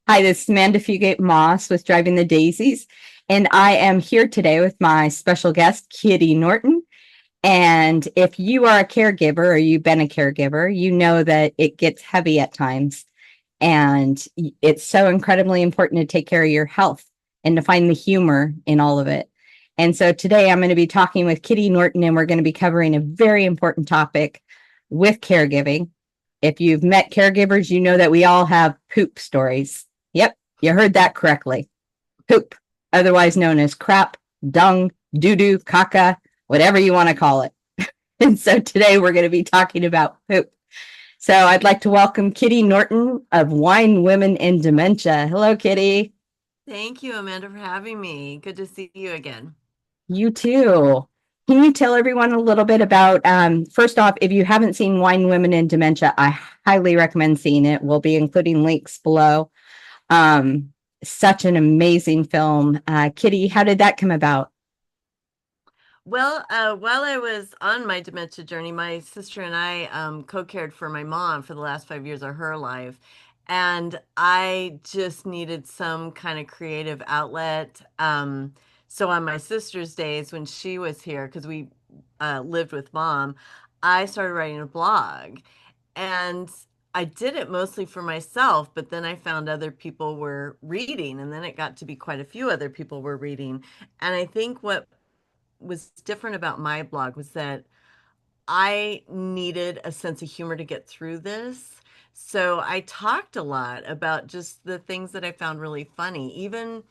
Hi, this is Amanda Fugate Moss with Driving the Daisies, and I am here today with my special guest, Kitty Norton. And if you are a caregiver or you've been a caregiver, you know that it gets heavy at times. And it's so incredibly important to take care of your health and to find the humor in all of it. And so today I'm going to be talking with Kitty Norton, and we're going to be covering a very important topic with caregiving. If you've met caregivers, you know that we all have poop stories. Yep, you heard that correctly. Poop, otherwise known as crap, dung, doo-doo, caca, whatever you want to call it. And so today we're going to be talking about poop. So I'd like to welcome Kitty Norton of Wine, Women, and Dementia. Hello, Kitty. Thank you, Amanda, for having me. Good to see you again. You too. Can you tell everyone a little bit about, first off, if you haven't seen Wine, Women, and Dementia, I highly recommend seeing it. We'll be including links below. Um, Such an amazing film. Kitty, how did that come about? Well, while I was on my dementia journey, my sister and I co-cared for my mom for the last 5 years of her life. And I just needed some kind of creative outlet. So on my sister's days when she was here, because we lived with mom, I started writing a blog. And I did it mostly for myself, but then I found other people were reading, and then it got to be quite a few other people were reading. And I think what was different about my blog was that I needed a sense of humor to get through this. So I talked a lot about just the things that I found really funny, even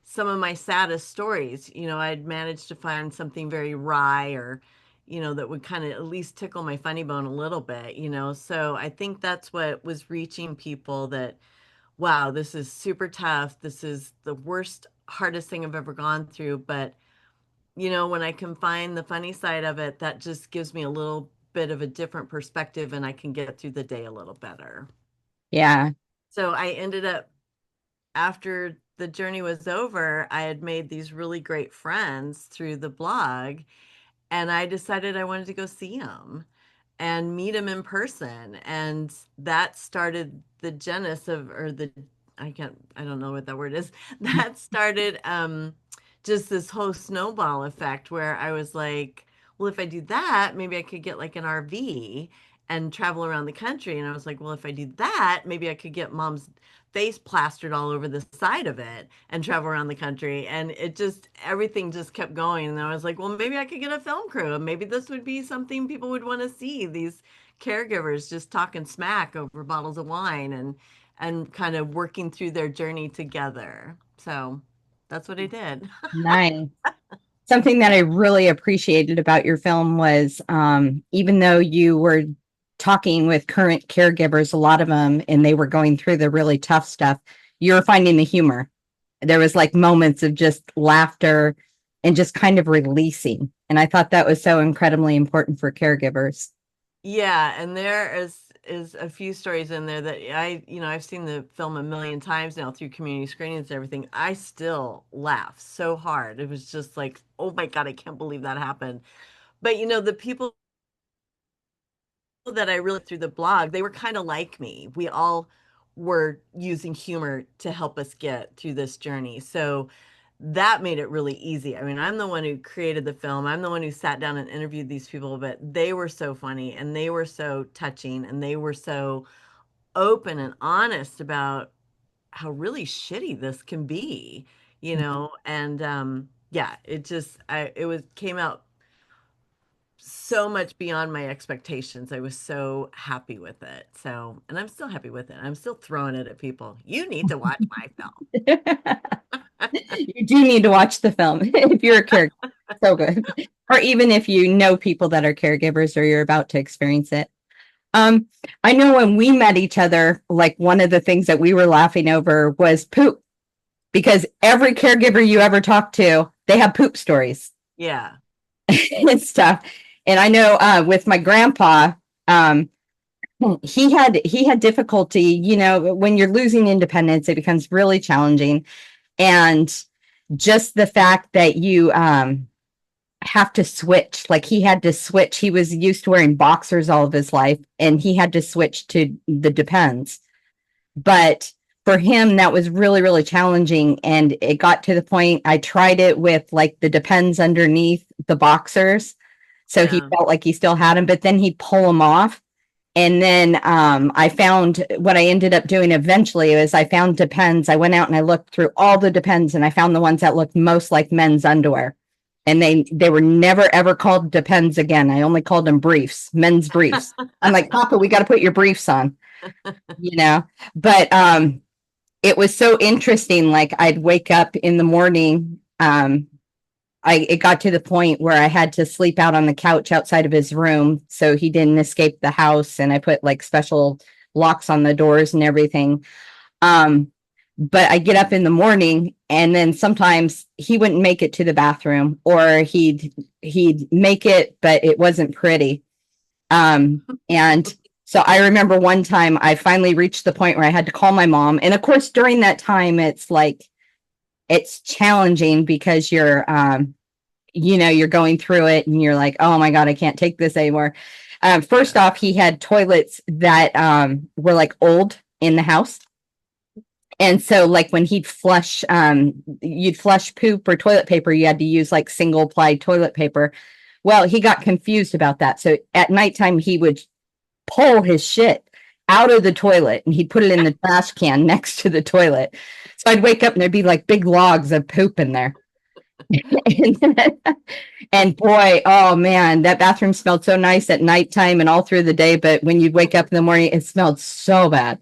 some of my saddest stories. I'd managed to find something very wry or, that would kind of at least tickle my funny bone a little bit. So I think that's what was reaching people that, wow, this is super tough. This is the worst, hardest thing I've ever gone through. But when I can find the funny side of it, that just gives me a little bit of a different perspective and I can get through the day a little better. Yeah. So I ended up, after the journey was over, I had made these really great friends through the blog, and I decided I wanted to go see them and meet them in person. And that started the genesis of, or the, I don't know what that word is. That started just this whole snowball effect where I was like, well, if I do that, maybe I could get like an RV and travel around the country. And I was like, well, if I do that, maybe I could get mom's face plastered all over the side of it and travel around the country. And it just, everything just kept going. And I was like, well, maybe I could get a film crew. And maybe this would be something people would want to see. These caregivers just talking smack over bottles of wine and kind of working through their journey together. So that's what I did. Nice. Something that I really appreciated about your film was even though you were talking with current caregivers, a lot of them, and they were going through the really tough stuff, you're finding the humor. There was like moments of just laughter and just kind of releasing. And I thought that was so incredibly important for caregivers. Yeah, and there is a few stories in there that I've seen the film a million times now through community screenings and everything. I still laugh so hard. It was just like, oh my God, I can't believe that happened. But the people that I really through the blog, they were kind of like me. We all were using humor to help us get through this journey. So that made it really easy. I mean, I'm the one who created the film. I'm the one who sat down and interviewed these people, but they were so funny and they were so touching and they were so open and honest about how really shitty this can be. And yeah, it was came out so much beyond my expectations. I was so happy with it. So, and I'm still happy with it. I'm still throwing it at people. You need to watch my film. You do need to watch the film if you're a caregiver. So good. Or even if you know people that are caregivers or you're about to experience it. Um, I know when we met each other, like one of the things that we were laughing over was poop, because every caregiver you ever talk to, they have poop stories Yeah. and stuff. And I know with my grandpa, um, he had difficulty. When you're losing independence, it becomes really challenging, and just the fact that you have to switch. Like he had to switch. He was used to wearing boxers all of his life, and he had to switch to the Depends. But for him, that was really, really challenging. And it got to the point I tried it with like the Depends underneath the boxers. So he Yeah. felt like he still had them, but then he'd pull them off. And then I found what I ended up doing eventually is I found Depends. I went out and I looked through all the Depends and I found the ones that looked most like men's underwear. And they were never ever called Depends again. I only called them briefs, men's briefs. I'm like, Papa, we got to put your briefs on, you know. But it was so interesting. Like I'd wake up in the morning. It got to the point where I had to sleep out on the couch outside of his room so he didn't escape the house. And I put like special locks on the doors and everything. Um, but I get up in the morning and then sometimes he wouldn't make it to the bathroom or he'd make it, but it wasn't pretty. And so I remember one time I finally reached the point where I had to call my mom. And of course, during that time, it's like it's challenging because you're going through it and you're like, oh my God, I can't take this anymore. First Yeah. off, he had toilets that were like old in the house. And so like when he'd flush, you'd flush poop or toilet paper, you had to use like single ply toilet paper. Well, he got confused about that. So at nighttime, he would pull his shit out of the toilet and he'd put it in the trash can next to the toilet. So I'd wake up and there'd be like big logs of poop in there. And boy, oh man, that bathroom smelled so nice at nighttime and all through the day. But when you'd wake up in the morning, it smelled so bad.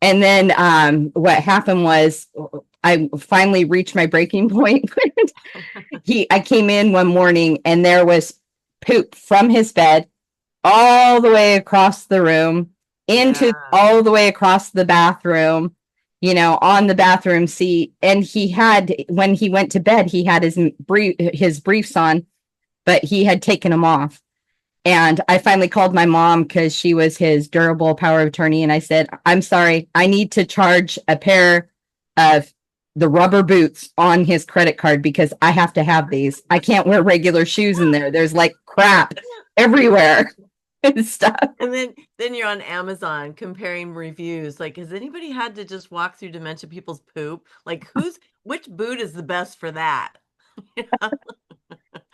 And then what happened was I finally reached my breaking point. I came in one morning and there was poop from his bed all the way across the room, into Yeah. all the way across the bathroom, on the bathroom seat. And he had, when he went to bed, he had his briefs on, but he had taken them off. And I finally called my mom because she was his durable power of attorney. And I said, I'm sorry, I need to charge a pair of the rubber boots on his credit card because I have to have these. I can't wear regular shoes in there. There's like crap everywhere and stuff. And then you're on Amazon comparing reviews. Like, has anybody had to just walk through dementia people's poop? Like, which boot is the best for that?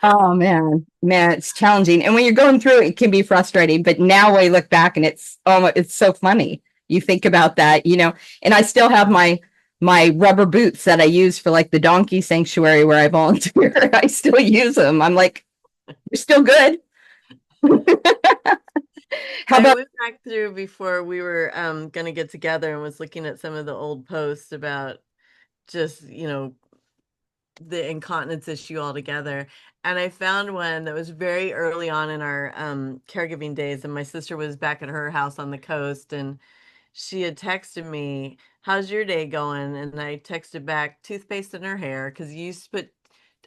Oh man, it's challenging. And when you're going through it, it can be frustrating. But now I look back and it's so funny. You think about that, and I still have my rubber boots that I use for like the donkey sanctuary where I volunteer. I still use them. I'm like, they're still good. How I about went back through before we were gonna get together and was looking at some of the old posts about just, the incontinence issue altogether. And I found one that was very early on in our caregiving days. And my sister was back at her house on the coast and she had texted me, how's your day going? And I texted back, toothpaste in her hair, because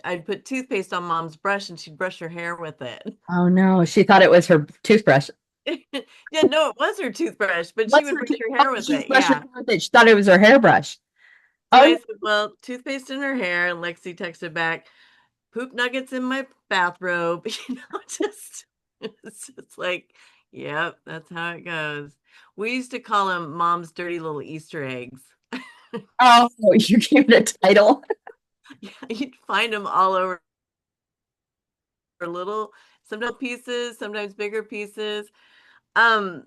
I'd put toothpaste on mom's brush and she'd brush her hair with it. oh no, she thought it was her toothbrush. Yeah, no, it was her toothbrush, but she What's would her brush her oh, hair with she's it. brushing Yeah. with it. She thought it was her hairbrush. So Oh I no. said, well, toothpaste in her hair. And Lexi texted back, poop nuggets in my bathrobe. Just it's just like, yep, that's how it goes. We used to call them mom's dirty little Easter eggs. Oh, you gave it a title. Yeah, you'd find them all over little, sometimes pieces, sometimes bigger pieces. Um,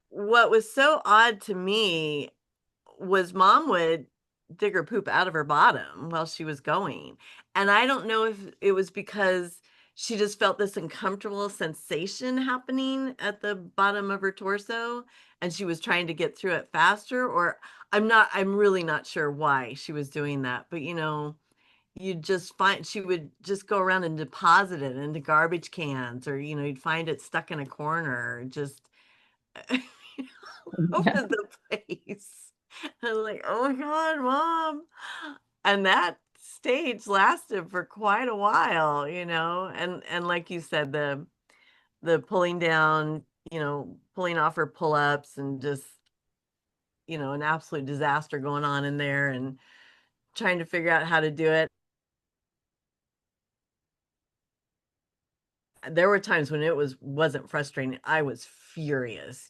what was so odd to me was mom would dig her poop out of her bottom while she was going. And I don't know if it was because she just felt this uncomfortable sensation happening at the bottom of her torso and she was trying to get through it faster, or I'm really not sure why she was doing that. But you'd just find she would just go around and deposit it into garbage cans, or you'd find it stuck in a corner, just over the place. I was like, oh my God, mom. And that stage lasted for quite a while, and like you said, the pulling down, pulling off her pull-ups and just, an absolute disaster going on in there and trying to figure out how to do it. There were times when it wasn't frustrating. I was furious,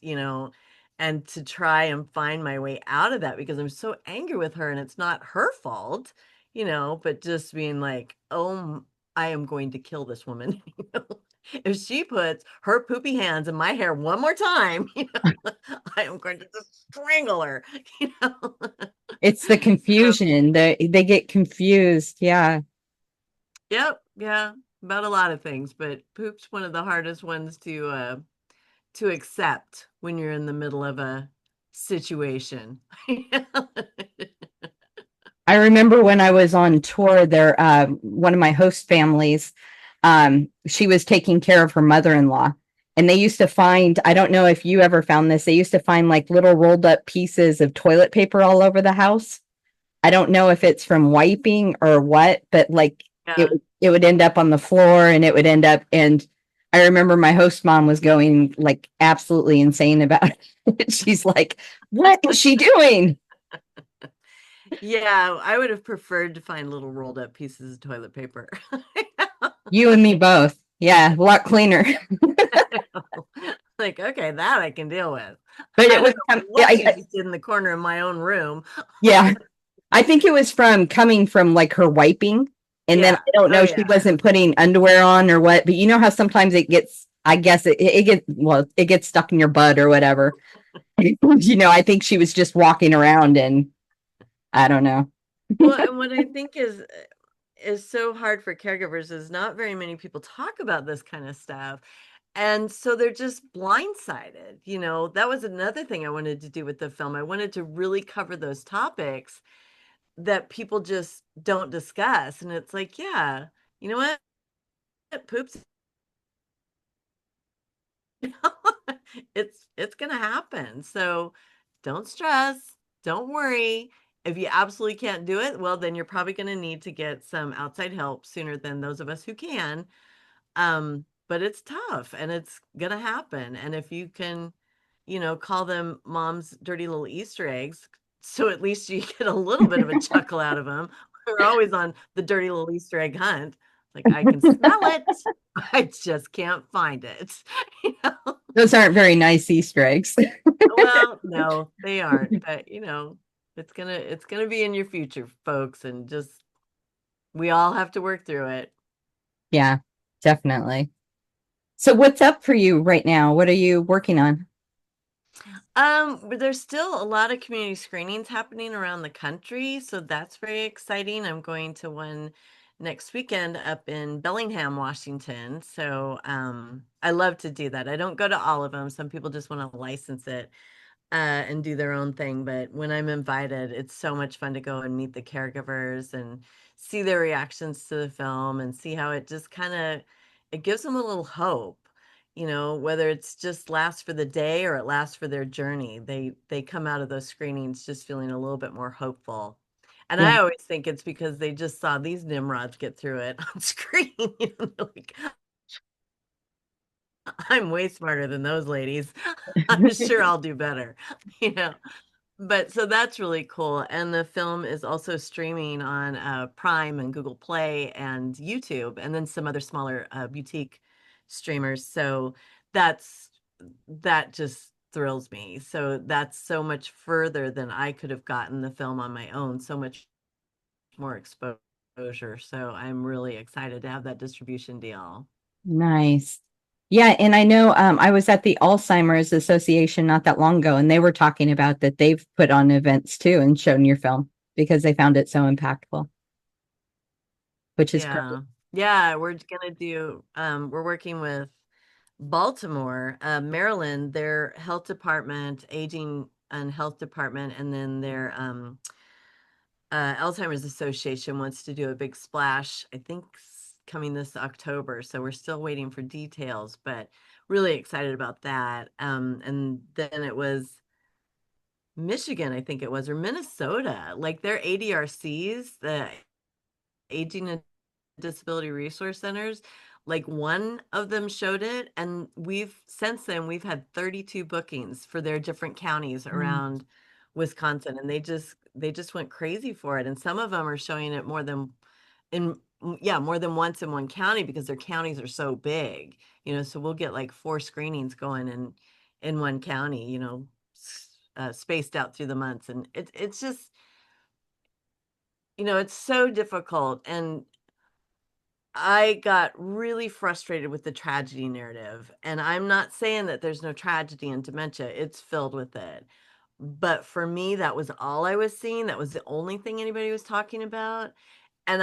and to try and find my way out of that because I'm so angry with her and it's not her fault, but just being like, oh, I am going to kill this woman. If she puts her poopy hands in my hair one more time, I am going to just strangle her, you know. It's the So, confusion. They get confused. Yeah. yep, yeah, about a lot of things, but poop's one of the hardest ones to accept when you're in the middle of a situation. I remember when I was on tour there, one of my host families, she was taking care of her mother-in-law. And they used to find, I don't know if you ever found this, they used to find like little rolled up pieces of toilet paper all over the house. I don't know if it's from wiping or what, but like it Yeah. it would end up on the floor and it would end up and I remember my host mom was going like absolutely insane about it. She's like, "What is she doing?" Yeah, I would have preferred to find little rolled up pieces of toilet paper. You and me both. Yeah, a lot cleaner. Like, okay, that I can deal with. But I it was don't know what she just did in the corner of my own room. yeah. I think it was from coming from like her wiping. And then Yeah. I don't Oh, know, she yeah. wasn't putting underwear on or what, but you know how sometimes it gets, I guess it gets, well, it gets stuck in your butt or whatever. I think she was just walking around and I don't know. Well, and what I think is so hard for caregivers is not very many people talk about this kind of stuff. And so they're just blindsided. That was another thing I wanted to do with the film. I wanted to really cover those topics that people just don't discuss. And it's like, yeah, you know what? Poops. It's gonna happen. So don't stress, don't worry. If you absolutely can't do it, well, then you're probably gonna need to get some outside help sooner than those of us who can. But it's tough and it's gonna happen. And if you can, call them mom's dirty little Easter eggs, so at least you get a little bit of a chuckle out of them. We're always on the dirty little Easter egg hunt. Like I can smell it, I just can't find it. You know? Those aren't very nice Easter eggs. Well, no, they aren't. But it's gonna be in your future, folks, and just we all have to work through it. Yeah, definitely. So what's up for you right now? What are you working on? But there's still a lot of community screenings happening around the country, so that's very exciting. I'm going to one next weekend up in Bellingham, Washington. So, I love to do that. I don't go to all of them. Some people just want to license it, and do their own thing. But when I'm invited, it's so much fun to go and meet the caregivers and see their reactions to the film and see how it just kind of it gives them a little hope. Whether it's just lasts for the day or it lasts for their journey, they come out of those screenings just feeling a little bit more hopeful. And Yeah. I always think it's because they just saw these nimrods get through it on screen. Like, I'm way smarter than those ladies. I'm sure I'll do better. You know. But so that's really cool. And the film is also streaming on Prime and Google Play and YouTube, and then some other smaller boutique streamers. So that's that just thrills me. So that's so much further than I could have gotten the film on my own, so much more exposure. So I'm really excited to have that distribution deal. Nice. Yeah, and I know I was at the Alzheimer's Association not that long ago, and they were talking about that they've put on events too and shown your film because they found it so impactful, which is great. Yeah. Yeah, we're working with Baltimore, Maryland, their health department, aging and health department, and then their Alzheimer's Association wants to do a big splash, I think coming this October. So we're still waiting for details, but really excited about that. And then it was Michigan, I think it was, or Minnesota, like their ADRCs, the Aging and Disability Resource Centers, like one of them showed it, and since then we've had 32 bookings for their different counties Mm. around Wisconsin, and they just went crazy for it. And some of them are showing it more than once in one county because their counties are so big. So we'll get like 4 screenings going in one county. spaced out through the months, and it's just, it's so difficult. And I got really frustrated with the tragedy narrative. And I'm not saying that there's no tragedy in dementia, it's filled with it. But for me, that was all I was seeing. That was the only thing anybody was talking about. And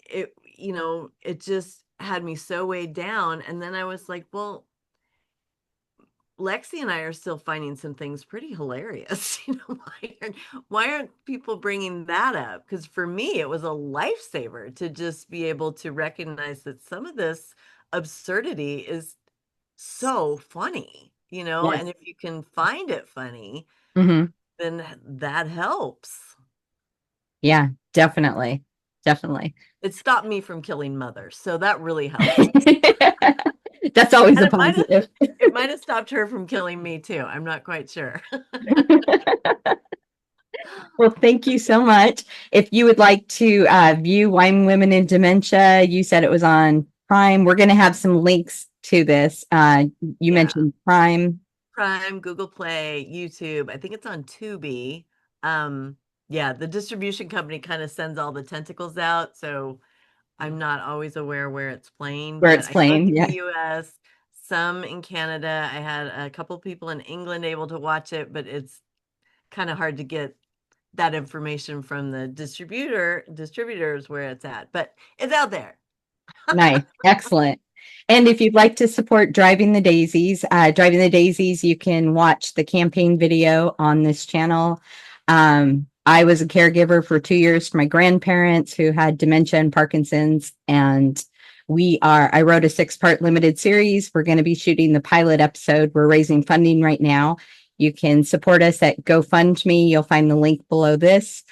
it just had me so weighed down. And then I was like, well, Lexi and I are still finding some things pretty hilarious. Why aren't people bringing that up? Because for me, it was a lifesaver to just be able to recognize that some of this absurdity is so funny, Yes. and if you can find it funny, Hmm. then that helps. Yeah, definitely. Definitely. It stopped me from killing mothers, so that really helps. That's always And a it might have positive. it might have stopped her from killing me too. I'm not quite sure. Well, thank you so much. If you would like to view Wine Women in Dementia, you said it was on Prime. We're going to have some links to this. You Yeah. mentioned Prime. Prime, Google Play, YouTube. I think it's on Tubi. Um, yeah, the distribution company kind of sends all the tentacles out, so I'm not always aware where it's playing, Where but it's I know it's playing. in the Yeah, US, some in Canada. I had a couple people in England able to watch it, but it's kind of hard to get that information from the distributors where it's at, but it's out there. nice. Excellent. And if you'd like to support Driving the Daisies, you can watch the campaign video on this channel. I was a caregiver for 2 years for my grandparents who had dementia and Parkinson's. And I wrote a 6-part limited series. We're going to be shooting the pilot episode. We're raising funding right now. You can support us at GoFundMe. You'll find the link below this.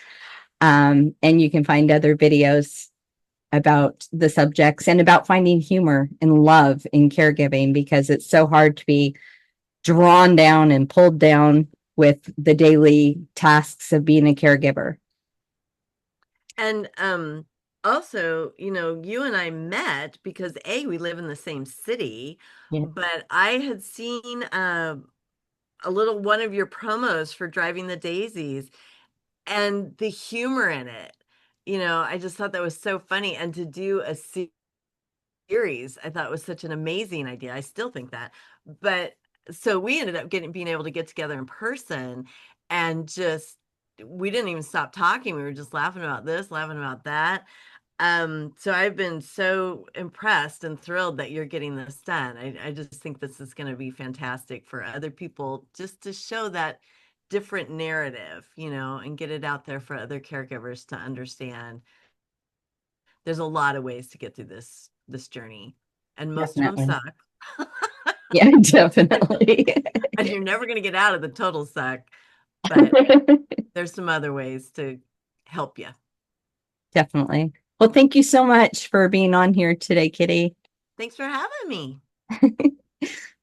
And you can find other videos about the subjects and about finding humor and love in caregiving because it's so hard to be drawn down and pulled down with the daily tasks of being a caregiver. And also, you and I met because we live in the same city, Yeah. but I had seen a little one of your promos for Driving the Daisies and the humor in it. I just thought that was so funny. And to do a series, I thought was such an amazing idea. I still think that. But so we ended up being able to get together in person, and just we didn't even stop talking. We were just laughing about this, laughing about that. So I've been so impressed and thrilled that you're getting this done. I just think this is going to be fantastic for other people, just to show that different narrative, and get it out there for other caregivers to understand. There's a lot of ways to get through this journey, and most of them Definitely. suck. Yeah, definitely. And you're never going to get out of the total suck, but there's some other ways to help you. Definitely. Well, thank you so much for being on here today, Kitty. Thanks for having me.